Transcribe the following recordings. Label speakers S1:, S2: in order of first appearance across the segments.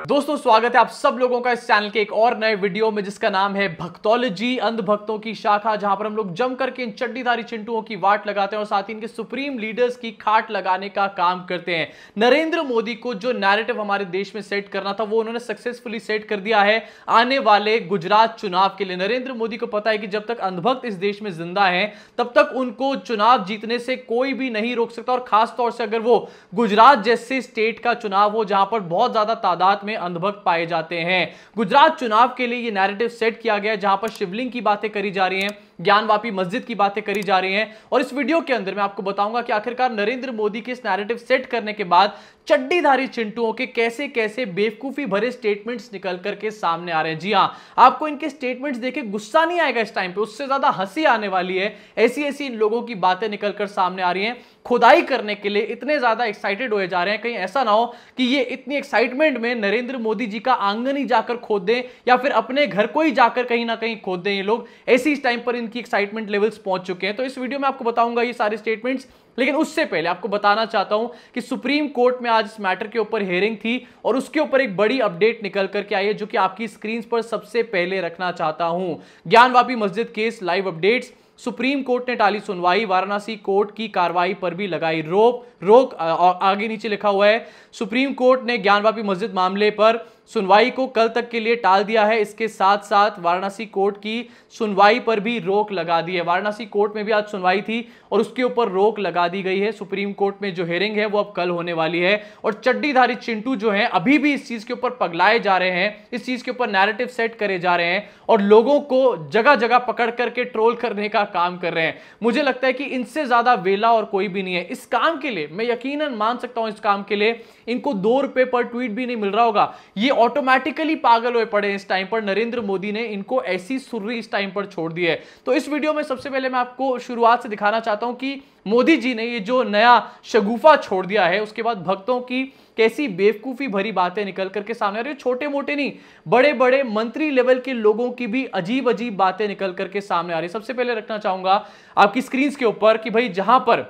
S1: दोस्तों स्वागत है आप सब लोगों का इस चैनल के एक और नए वीडियो में जिसका नाम है भक्तोलॉजी, अंधभक्तों की शाखा, जहां पर हम लोग जम करके इन चड्डीधारी चिंटुओं की वाट लगाते हैं और साथ ही इनके सुप्रीम लीडर्स की खाट लगाने का काम करते हैं। नरेंद्र मोदी को जो नैरेटिव हमारे देश में सेट करना था वो उन्होंने सक्सेसफुली सेट कर दिया है आने वाले गुजरात चुनाव के लिए। नरेंद्र मोदी को पता है कि जब तक अंधभक्त इस देश में जिंदा है तब तक उनको चुनाव जीतने से कोई भी नहीं रोक सकता, और खासतौर से अगर वो गुजरात जैसे स्टेट का चुनाव हो जहां पर बहुत ज्यादा तादाद में अंधभक्त पाए जाते हैं। गुजरात चुनाव के लिए यह नैरेटिव सेट किया गया है जहां पर शिवलिंग की बातें करी जा रही हैं, ज्ञानवापी मस्जिद की बातें करी जा रही हैं, और इस वीडियो के अंदर मैं आपको बताऊंगा कि आखिरकार नरेंद्र मोदी के इस नैरेटिव सेट करने के बाद चड्डीधारी चिंटुओं के कैसे कैसे बेवकूफी भरे स्टेटमेंट्स निकल करके सामने आ रहे हैं। जी हां, आपको इनके स्टेटमेंट्स देखे गुस्सा नहीं आएगा इस टाइम पे, उससे ज्यादा हंसी आने वाली है। ऐसी ऐसी इन लोगों की बातें निकलकर सामने आ रही हैं। खुदाई करने के लिए इतने ज्यादा एक्साइटेड हो जा रहे हैं, कहीं ऐसा ना हो कि ये इतनी एक्साइटमेंट में नरेंद्र मोदी जी का आंगन ही जाकर खोद दें या फिर अपने घर को ही जाकर कहीं ना कहीं खोद दें ये लोग। ऐसी इस टाइम पर इनकी एक्साइटमेंट लेवल्स पहुंच चुके हैं। तो इस वीडियो में आपको बताऊंगा ये सारे स्टेटमेंट्स, लेकिन उससे पहले आपको बताना चाहता हूं कि सुप्रीम कोर्ट में आज इस मैटर के ऊपर हियरिंग थी और उसके ऊपर एक बड़ी अपडेट निकल करके आई है जो कि आपकी स्क्रीन पर सबसे पहले रखना चाहता हूं। ज्ञानवापी मस्जिद case live updates, supreme court ने टाली सुनवाई, वाराणसी कोर्ट की कार्रवाई पर भी लगाई रोक। आगे नीचे लिखा हुआ है सुप्रीम कोर्ट ने ज्ञानवापी मस्जिद मामले पर सुनवाई को कल तक के लिए टाल दिया है। इसके साथ साथ वाराणसी कोर्ट की सुनवाई पर भी रोक लगा दी है। वाराणसी कोर्ट में भी आज सुनवाई थी और उसके ऊपर रोक लगा दी गई है। सुप्रीम कोर्ट में जो हियरिंग है वो अब कल होने वाली है और चड्डीधारी चिंटू जो है अभी भी इस चीज के ऊपर पगलाए जा रहे हैं, इस चीज के ऊपर नैरेटिव सेट करे जा रहे हैं और लोगों को जगह जगह पकड़ करके ट्रोल करने का काम कर रहे हैं। मुझे लगता है कि इनसे ज्यादा वेला और कोई भी नहीं है इस काम के लिए। मैं यकीनन मान सकता हूं इस काम के लिए इनको 2 रुपए पर ट्वीट भी नहीं मिल रहा होगा। ये ऑटोमेटिकली पागल हुए पड़े इस टाइम पर। नरेंद्र मोदी ने इनको ऐसी सुर्री इस टाइम पर छोड़ दी है। तो इस वीडियो में सबसे पहले मैं आपको शुरुआत से दिखाना चाहता हूं कि मोदी जी ने ये जो नया शगुफा छोड़ दिया है उसके बाद भक्तों की कैसी बेवकूफी भरी बातें निकल करके सामने आ रही है। छोटे मोटे नहीं, बड़े बड़े मंत्री लेवल के लोगों की भी अजीब अजीब बातें निकल करके सामने आ रही है। सबसे पहले रखना चाहूंगा आपकी स्क्रीन के ऊपर कि भाई जहां पर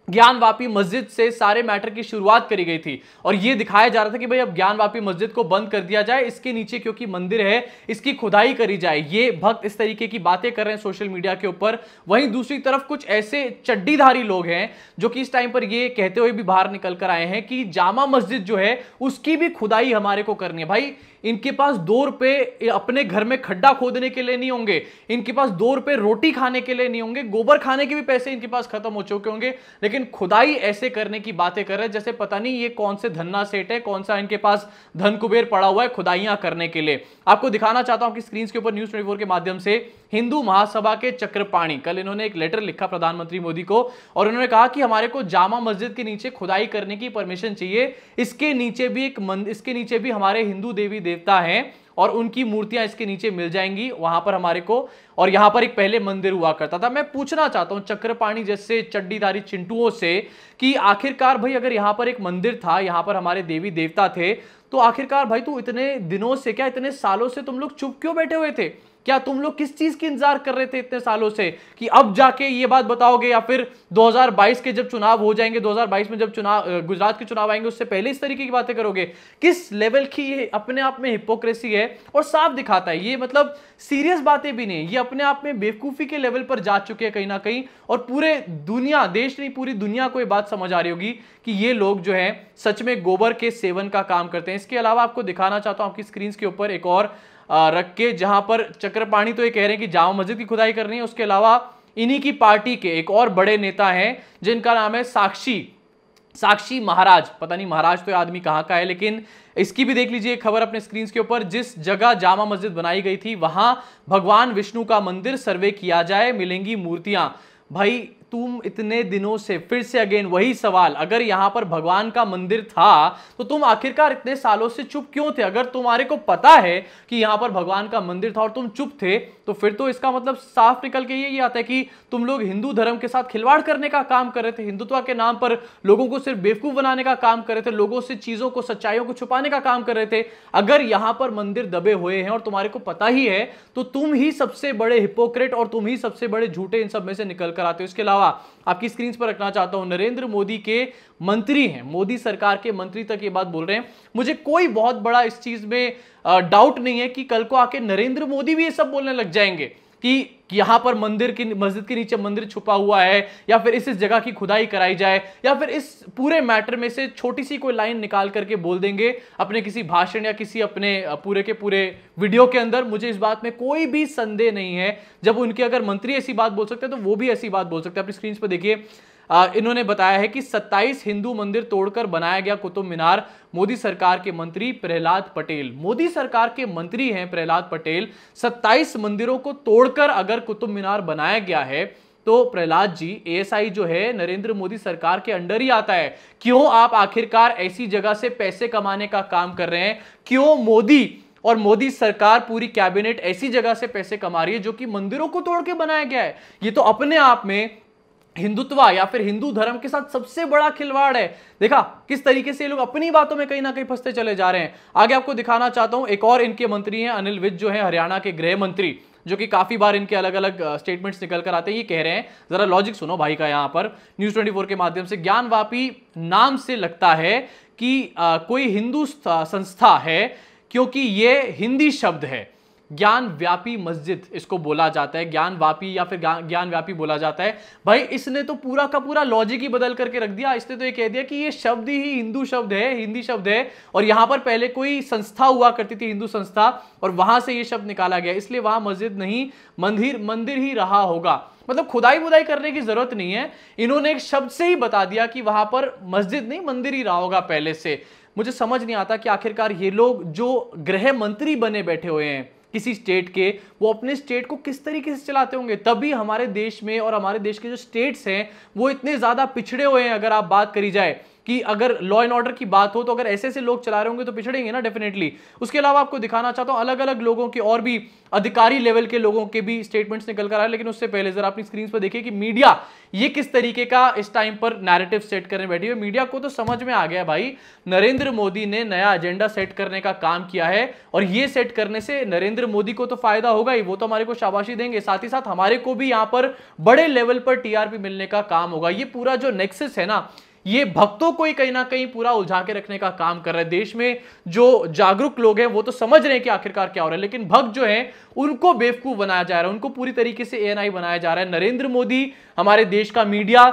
S1: ज्ञानवापी मस्जिद से सारे मैटर की शुरुआत करी गई थी और यह दिखाया जा रहा था कि भाई अब ज्ञानवापी मस्जिद को बंद कर दिया जाए, इसके नीचे क्योंकि मंदिर है इसकी खुदाई करी जाए। ये भक्त इस तरीके की बातें कर रहे हैं सोशल मीडिया के ऊपर। वहीं दूसरी तरफ कुछ ऐसे चड्डीधारी लोग हैं जो कि इस टाइम पर ये कहते हुए भी बाहर निकल कर आए हैं कि जामा मस्जिद जो है उसकी भी खुदाई हमारे को करनी है। भाई इनके पास 2 रुपए अपने घर में खड्डा खोदने के लिए नहीं होंगे, इनके पास 2 रुपए रोटी खाने के लिए नहीं होंगे, गोबर खाने के भी पैसे इनके पास खत्म हो चुके होंगे, लेकिन खुदाई ऐसे करने की बातें कर रहे हैं जैसे पता नहीं ये कौन से धन्ना सेठ है, कौन सा इनके पास धन कुबेर पड़ा हुआ है खुदाइयां करने के लिए। आपको दिखाना चाहता हूं कि स्क्रीन के ऊपर न्यूज़ 24 के माध्यम से हिंदू महासभा के चक्रपाणी, कल इन्होंने एक लेटर लिखा प्रधानमंत्री मोदी को और उन्होंने कहा कि हमारे को जामा मस्जिद के नीचे खुदाई करने की परमिशन चाहिए। इसके नीचे भी हमारे हिंदू देवी देवता हैं और उनकी मूर्तियां इसके नीचे मिल जाएंगी वहां पर हमारे को, और यहां पर एक पहले मंदिर हुआ करता था। मैं पूछना चाहता हूं चक्रपाणी जैसे चड्डीधारी चिंटुओं से कि आखिरकार भाई अगर यहां पर एक मंदिर था, यहां पर हमारे देवी देवता थे, तो आखिरकार भाई तू इतने दिनों से, क्या इतने सालों से तुम लोग चुप क्यों बैठे हुए थे? क्या तुम लोग किस चीज की इंतजार कर रहे थे इतने सालों से कि अब जाके ये बात बताओगे, या फिर 2022 के जब चुनाव हो जाएंगे, 2022 में जब चुनाव गुजरात के चुनाव आएंगे उससे पहले इस तरीके की बातें करोगे? किस लेवल की ये अपने आप में हिपोक्रेसी है और साफ दिखाता है ये, मतलब सीरियस बातें भी नहीं, ये अपने आप में बेवकूफी के लेवल पर जा चुके हैं कहीं ना कहीं। और पूरे दुनिया, देश नहीं पूरी दुनिया को ये बात समझ आ रही होगी कि ये लोग जो है सच में गोबर के सेवन का काम करते हैं। इसके अलावा आपको दिखाना चाहता हूं आपकी स्क्रीन के ऊपर एक और रख के, जहां पर चक्रपाणी तो ये कह रहे हैं कि जामा मस्जिद की खुदाई करनी है, उसके अलावा इन्हीं की पार्टी के एक और बड़े नेता हैं जिनका नाम है साक्षी महाराज। पता नहीं महाराज तो आदमी कहां का है, लेकिन इसकी भी देख लीजिए खबर अपने स्क्रीन के ऊपर। जिस जगह जामा मस्जिद बनाई गई थी वहां भगवान विष्णु का मंदिर सर्वे किया जाए, मिलेंगी मूर्तियां। भाई तुम इतने दिनों से, फिर से अगेन वही सवाल, अगर यहां पर भगवान का मंदिर था तो तुम आखिरकार इतने सालों से चुप क्यों थे? अगर तुम्हारे को पता है कि यहां पर भगवान का मंदिर था और तुम चुप थे, तो फिर तो इसका मतलब साफ निकल के यही आता है कि तुम लोग हिंदू धर्म के साथ खिलवाड़ करने का काम कर रहे थे, हिंदुत्व के नाम पर लोगों को सिर्फ बेवकूफ बनाने का काम कर रहे थे, लोगों से चीजों को, सच्चाइयों को छुपाने का काम कर रहे थे। अगर यहां पर मंदिर दबे हुए हैं और तुम्हारे को पता ही है तो तुम ही सबसे बड़े हिपोक्रेट और तुम ही सबसे बड़े झूठे इन सब में से निकल कर आते हो। इसके अलावा अलावा आपकी स्क्रीन पर रखना चाहता हूं, नरेंद्र मोदी के मंत्री हैं, मोदी सरकार के मंत्री तक ये बात बोल रहे हैं। मुझे कोई बहुत बड़ा इस चीज में डाउट नहीं है कि कल को आके नरेंद्र मोदी भी ये सब बोलने लग जाएंगे कि यहां पर मस्जिद के नीचे मंदिर छुपा हुआ है, या फिर इस जगह की खुदाई कराई जाए, या फिर इस पूरे मैटर में से छोटी सी कोई लाइन निकाल करके बोल देंगे अपने किसी भाषण या किसी अपने पूरे के पूरे वीडियो के अंदर। मुझे इस बात में कोई भी संदेह नहीं है। जब उनके अगर मंत्री ऐसी बात बोल सकते हैं तो वो भी ऐसी बात बोल सकते हैं। अपनी स्क्रीन पर देखिए, इन्होंने बताया है कि 27 हिंदू मंदिर तोड़कर बनाया गया कुतुब मीनार, मोदी सरकार के मंत्री प्रहलाद पटेल। मोदी सरकार के मंत्री हैं प्रहलाद पटेल। 27 मंदिरों को तोड़कर अगर कुतुब मीनार बनाया गया है तो प्रहलाद जी, एएसआई जो है नरेंद्र मोदी सरकार के अंडर ही आता है। क्यों आप आखिरकार ऐसी जगह से पैसे कमाने का काम कर रहे हैं? क्यों मोदी और मोदी सरकार पूरी कैबिनेट ऐसी जगह से पैसे कमा रही है जो कि मंदिरों को तोड़ के बनाया गया है? ये तो अपने आप में हिंदुत्व या फिर हिंदू धर्म के साथ सबसे बड़ा खिलवाड़ है। देखा किस तरीके से ये लोग अपनी बातों में कहीं ना कहीं फंसते चले जा रहे हैं। आगे आपको दिखाना चाहता हूं, एक और इनके मंत्री हैं अनिल विज, जो है हरियाणा के गृह मंत्री, जो कि काफी बार इनके अलग अलग स्टेटमेंट्स निकल कर आते हैं। ये कह रहे हैं, जरा लॉजिक सुनो भाई का यहां पर न्यूज 24 के माध्यम से, ज्ञानवापी नाम से लगता है कि कोई हिंदू संस्था है क्योंकि ये हिंदी शब्द है। ज्ञान व्यापी मस्जिद इसको बोला जाता है, ज्ञानवापी या फिर ज्ञान व्यापी बोला जाता है। भाई इसने तो पूरा का पूरा लॉजिक ही बदल करके रख दिया। इसने तो ये कह दिया कि ये शब्द ही हिंदू शब्द है, हिंदी शब्द है, और यहां पर पहले कोई संस्था हुआ करती थी, हिंदू संस्था, और वहां से ये शब्द निकाला गया, इसलिए वहां मस्जिद नहीं मंदिर ही रहा होगा। मतलब खुदाई बुदाई करने की जरूरत नहीं है, इन्होंने एक शब्द से ही बता दिया कि वहां पर मस्जिद नहीं मंदिर ही रहा होगा पहले से। मुझे समझ नहीं आता कि आखिरकार ये लोग जो गृह मंत्री बने बैठे हुए हैं किसी स्टेट के, वो अपने स्टेट को किस तरीके से चलाते होंगे। तभी हमारे देश में और हमारे देश के जो स्टेट्स हैं वो इतने ज्यादा पिछड़े हुए हैं। अगर आप बात करी जाए कि अगर लॉ एंड ऑर्डर की बात हो तो अगर ऐसे ऐसे लोग चला रहे होंगे तो पिछड़ेंगे ना डेफिनेटली। उसके अलावा आपको दिखाना चाहता हूं अलग अलग लोगों के और भी अधिकारी लेवल के लोगों के भी स्टेटमेंट्स निकल कर आए। लेकिन उससे पहले जरा अपनी स्क्रीन पर देखिए कि मीडिया ये किस तरीके का इस टाइम पर नैरेटिव सेट करने बैठी है। मीडिया को तो समझ में आ गया भाई, नरेंद्र मोदी ने नया एजेंडा सेट करने का काम किया है, और ये सेट करने से नरेंद्र मोदी को तो फायदा होगा ही, वो तो हमारे को शाबाशी देंगे, साथ ही साथ हमारे को भी यहां पर बड़े लेवल पर टीआरपी मिलने का काम होगा। ये पूरा जो नेक्सस है ना, ये भक्तों को ही कहीं ना कहीं पूरा उलझा के रखने का काम कर रहा है। देश में जो जागरूक लोग हैं वो तो समझ रहे हैं कि आखिरकार क्या हो रहा है, लेकिन भक्त जो हैं उनको बेवकूफ बनाया जा रहा है, उनको पूरी तरीके से एएनआई बनाया जा रहा है। नरेंद्र मोदी, हमारे देश का मीडिया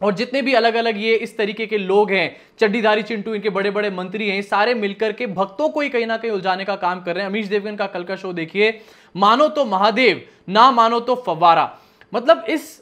S1: और जितने भी अलग अलग ये इस तरीके के लोग हैं, चड्डीधारी चिंटू, इनके बड़े बड़े मंत्री हैं, सारे मिलकर के भक्तों को ही कहीं ना कहीं उलझाने का काम कर रहे हैं। अमीश देवगन का कल का शो देखिए, मानो तो महादेव ना मानो तो फव्वारा। मतलब इस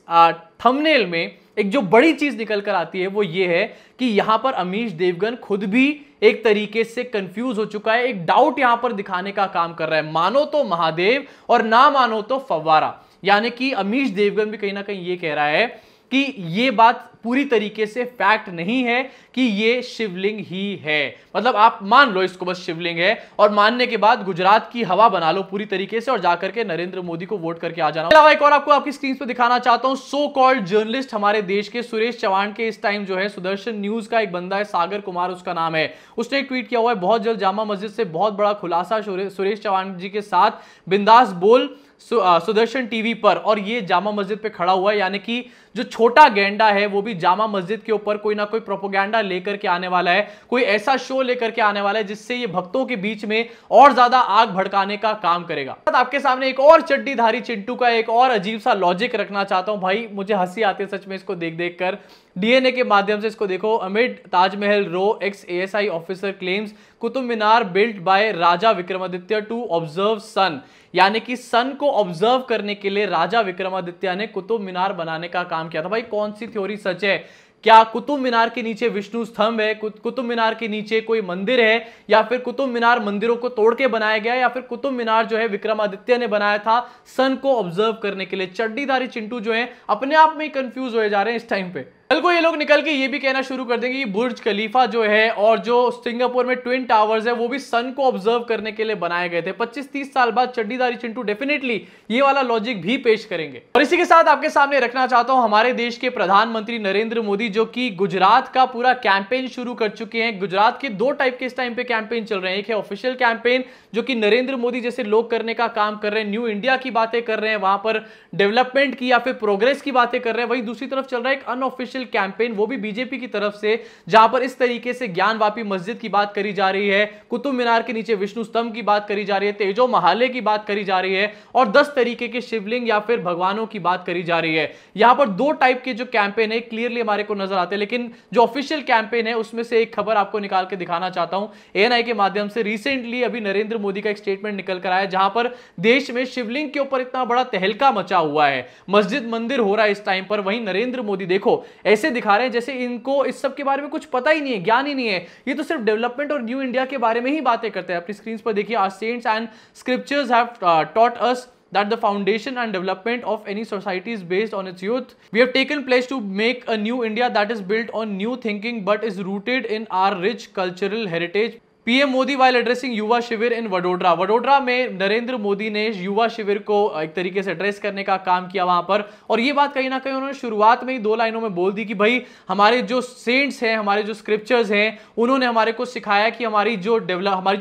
S1: थंबनेल में एक जो बड़ी चीज निकल कर आती है वो ये है कि यहां पर अमीश देवगन खुद भी एक तरीके से कंफ्यूज हो चुका है, एक डाउट यहां पर दिखाने का काम कर रहा है। मानो तो महादेव और ना मानो तो फव्वारा, यानी कि अमीश देवगन भी कहीं ना कहीं ये कह रहा है कि ये बात पूरी तरीके से फैक्ट नहीं है कि ये शिवलिंग ही है। मतलब आप मान लो इसको बस शिवलिंग है, और मानने के बाद गुजरात की हवा बना लो पूरी तरीके से और जाकर के नरेंद्र मोदी को वोट करके आ जाना। अलावा एक और आपको आपकी स्क्रीन पर दिखाना चाहता हूं, सो कॉल्ड जर्नलिस्ट हमारे देश के सुरेश चौहान के इस टाइम जो है सुदर्शन न्यूज का एक बंदा है, सागर कुमार उसका नाम है, उसने एक ट्वीट किया हुआ है, बहुत जल्द जामा मस्जिद से बहुत बड़ा खुलासा सुरेश चौहान जी के साथ बिंदास बोल सुदर्शन टीवी पर, और ये जामा मस्जिद पे खड़ा हुआ है। यानी कि जो छोटा गैंडा है वो भी जामा मस्जिद के ऊपर कोई ना कोई प्रोपोगेंडा लेकर के आने वाला है, कोई ऐसा शो लेकर के आने वाला है जिससे ये भक्तों के बीच में और ज्यादा आग भड़काने का काम करेगा। आपके सामने एक और चड्डीधारी चिंटू का एक और अजीब सा लॉजिक रखना चाहता हूं भाई, मुझे हंसी आती है सच में इसको देख देख कर। डीएनए के माध्यम से इसको देखो, amid Taj Mahal row x ASI officer claims Qutub Minar built by Raja Vikramaditya to observe सन, यानी कि सन को ऑब्जर्व करने के लिए राजा विक्रमादित्य ने कुतुब मीनार बनाने का काम किया था। भाई कौन सी थ्योरी सच है? क्या कुतुब मीनार के नीचे विष्णु स्तंभ है, कुतुब मीनार के नीचे कोई मंदिर है, या फिर कुतुब मीनार मंदिरों को तोड़ के बनाया गया, या फिर कुतुब मीनार जो है विक्रमादित्य ने बनाया था सन को ऑब्जर्व करने के लिए? चड्डीधारी चिंटू जो है अपने आप में ही कंफ्यूज हो जा रहे हैं इस टाइम पे। कल को ये लोग निकल के ये भी कहना शुरू कर देंगे कि बुर्ज खलीफा जो है और जो सिंगापुर में ट्विन टावर्स है वो भी सन को ऑब्जर्व करने के लिए बनाए गए थे। 25-30 साल बाद चड्डीदारी चिंटू डेफिनेटली ये वाला लॉजिक भी पेश करेंगे। और इसी के साथ आपके सामने रखना चाहता हूं हमारे देश के प्रधानमंत्री नरेंद्र मोदी, जो कि गुजरात का पूरा कैंपेन शुरू कर चुके हैं। गुजरात के दो टाइप के इस टाइम पे कैंपेन चल रहे हैं। एक है ऑफिशियल कैंपेन जो कि नरेंद्र मोदी जैसे लोग करने का काम कर रहे हैं, न्यू इंडिया की बातें कर रहे हैं, वहां पर डेवलपमेंट की या फिर प्रोग्रेस की बातें कर रहे हैं। वहीं दूसरी तरफ चल रहा है एक अनऑफिशियल कैंपेन, वो भी बीजेपी की तरफ से, जहां पर इस तरीके से ज्ञानवापी मस्जिद की बात करी जा रही है, कुतुब मीनार के नीचे विष्णु स्तंभ की बात करी जा रही है, तेजो महाले की बात करी जा रही है और 10 तरीके के शिवलिंग या फिर भगवानों की बात करी जा रही है। यहां पर दो टाइप के जो कैंपेन है क्लियरली हमारे को नजर आते हैं, लेकिन जो ऑफिशियल कैंपेन है उसमें से एक खबर आपको निकाल के दिखाना चाहता हूं एएनआई के माध्यम से। रिसेंटली अभी नरेंद्र मोदी का एक स्टेटमेंट निकल कर आया जहां पर देश में शिवलिंग के ऊपर इतना बड़ा तहलका मचा हुआ है, मस्जिद मंदिर हो रहा है इस टाइम पर। वहीं नरेंद्र मोदी देखो ऐसे दिखा रहे हैं जैसे इनको इस सब के बारे में कुछ पता ही नहीं है, ज्ञान ही नहीं है, ये तो सिर्फ डेवलपमेंट और न्यू इंडिया के बारे में ही बातें करते हैं। अपनी स्क्रीन पर देखिए, our saints and scriptures have taught us that the foundation and development of any society is based on its youth. We have taken pledge to make a new India that is built on new thinking but is rooted in our rich cultural heritage. PM Modi while addressing युवा शिविर इन वडोदरा। वडोदरा में नरेंद्र मोदी ने युवा शिविर को एक तरीके से एड्रेस करने का काम किया वहां पर, और ये बात कहीं ना कहीं उन्होंने शुरुआत में ही 2 लाइनों में बोल दी कि भाई हमारे जो सेंट्स हैं, हमारे जो स्क्रिप्चर्स हैं, उन्होंने हमारे को सिखाया कि हमारी जो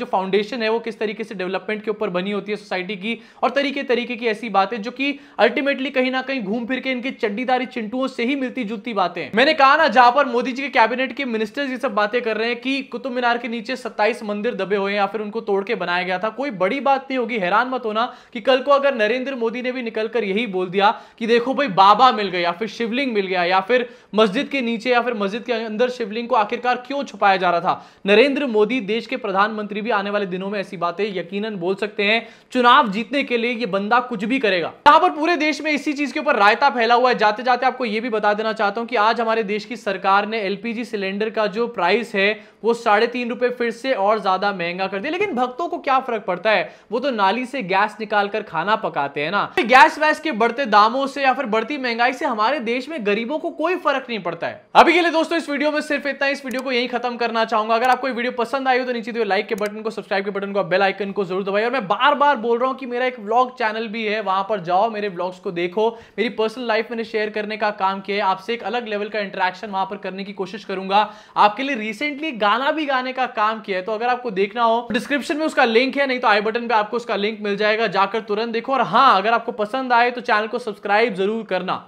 S1: फाउंडेशन है वो किस तरीके से डेवलपमेंट के ऊपर बनी होती है सोसाइटी की, और तरीके की ऐसी बातें जो कि अल्टीमेटली कहीं ना कहीं घूम फिर के इनके चड्डीदारी चिंटुओं से ही मिलती जुलती बातें। मैंने कहा ना, जहां पर मोदी जी के कैबिनेट के मिनिस्टर्स ये सब बातें कर रहे हैं कि कुतुब मीनार के नीचे 27 मंदिर दबे हुए हैं या फिर उनको तोड़ के बनाया गया था, कोई बड़ी बात नहीं होगी। हैरान मत होना कि कल को अगर नरेंद्र मोदी ने भी निकलकर यही बोल दिया कि देखो भाई बाबा मिल गया या फिर शिवलिंग मिल गया या फिर मस्जिद के नीचे या फिर मस्जिद के अंदर शिवलिंग को आखिरकार क्यों छुपाया जा रहा था। नरेंद्र मोदी देश के प्रधानमंत्री भी आने वाले दिनों में ऐसी बातें यकीनन बोल सकते हैं। चुनाव जीतने के लिए ये बंदा कुछ भी करेगा। यहां पर पूरे देश में इसी चीज के ऊपर रायता फैला हुआ है। जाते जाते आपको यह भी बता देना चाहता हूं कि आज हमारे देश की सरकार ने एलपीजी सिलेंडर का जो प्राइस है वो 3.5 रुपए फिर से और ज्यादा महंगा कर दिया। लेकिन भक्तों को क्या फर्क पड़ता है, वो तो नाली से गैस निकालकर खाना पकाते हैं ना। गैस वैस के बढ़ते दामों से या फिर बढ़ती महंगाई से हमारे देश में गरीबों को कोई फर्क नहीं पड़ता है। अभी के लिए दोस्तों इस वीडियो में सिर्फ इतना, इस वीडियो को यहीं खत्म करना चाहूंगा। अगर आपको ये वीडियो पसंद आई हो तो नीचे दिए लाइक के बटन को, सब्सक्राइब के बटन को, बेल आइकन को जरूर दबाइए। और मैं बार बार बोल रहा हूं कि मेरा एक व्लॉग चैनल भी है, वहां पर जाओ, मेरे व्लॉग्स को देखो। मेरी पर्सनल लाइफ मैंने शेयर करने का काम किया है, आपसे एक अलग लेवल का इंटरेक्शन वहां पर करने की कोशिश करूंगा। आपके लिए रिसेंटली गाना भी गाने का काम किया है, तो अगर आपको देखना हो डिस्क्रिप्शन में उसका लिंक है, नहीं तो आई बटन पे आपको उसका लिंक मिल जाएगा, जाकर तुरंत देखो। और हां, अगर आपको पसंद आए तो चैनल को सब्सक्राइब जरूर करना।